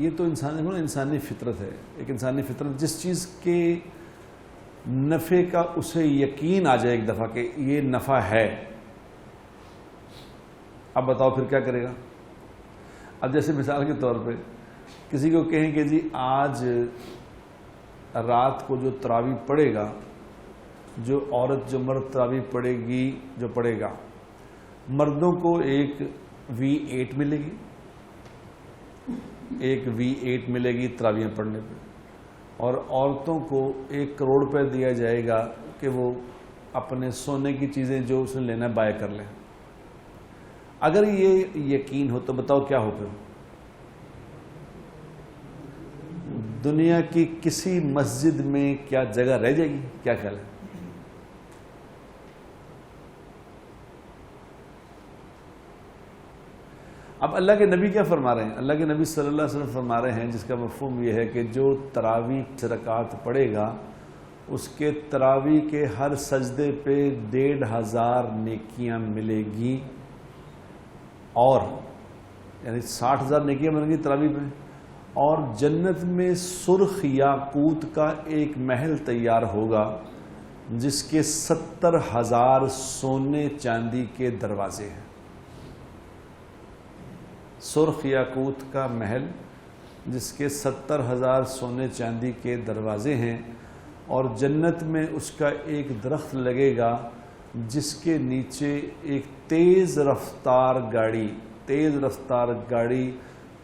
یہ تو انسانی فطرت ہے. ایک انسانی فطرت جس چیز کے نفع کا اسے یقین آ جائے ایک دفعہ کہ یہ نفع ہے، اب بتاؤ پھر کیا کرے گا. اب جیسے مثال کے طور پہ کسی کو کہیں کہ جی آج رات کو جو تراویح پڑھے گا، جو عورت جو مرد تراویح پڑھے گی، جو پڑھے گا، مردوں کو ایک V8 ملے گی، ایک V8 ملے گی تراویح پڑھنے پہ، اور عورتوں کو 1 کروڑ روپے دیا جائے گا کہ وہ اپنے سونے کی چیزیں جو اس نے لینا بائے کر لیں. اگر یہ یقین ہو تو بتاؤ کیا ہو پھر؟ دنیا کی کسی مسجد میں کیا جگہ رہ جائے گی؟ کیا خیال ہے؟ اب اللہ کے نبی کیا فرما رہے ہیں؟ اللہ کے نبی صلی اللہ علیہ وسلم فرما رہے ہیں، جس کا مفہوم یہ ہے کہ جو تراویح رکعات پڑھے گا اس کے تراویح کے ہر سجدے پہ 1500 نیکیاں ملے گی، اور یعنی 60,000 نیکیاں ملیں گی تراویح پہ. اور جنت میں سرخ یاقوت کا ایک محل تیار ہوگا جس کے 70,000 سونے چاندی کے دروازے ہیں. سرخ یاقوت کا محل جس کے 70,000 سونے چاندی کے دروازے ہیں، اور جنت میں اس کا ایک درخت لگے گا جس کے نیچے ایک تیز رفتار گاڑی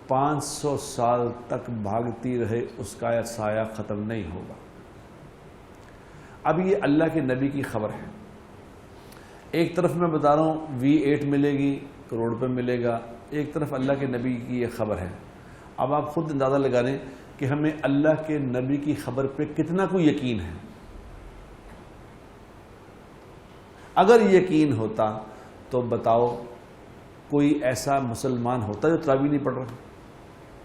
500 سال تک بھاگتی رہے، اس کا سایہ ختم نہیں ہوگا. اب یہ اللہ کے نبی کی خبر ہے. ایک طرف میں بتا رہا ہوں V8 ملے گی، کروڑ روپے ملے گا، ایک طرف اللہ کے نبی کی یہ خبر ہے. اب آپ خود اندازہ لگا لیں کہ ہمیں اللہ کے نبی کی خبر پہ کتنا کوئی یقین ہے. اگر یقین ہوتا تو بتاؤ کوئی ایسا مسلمان ہوتا جو تراویح نہیں پڑھ رہا؟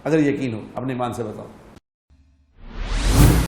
اگر یقین ہو اپنے ایمان سے بتاؤ.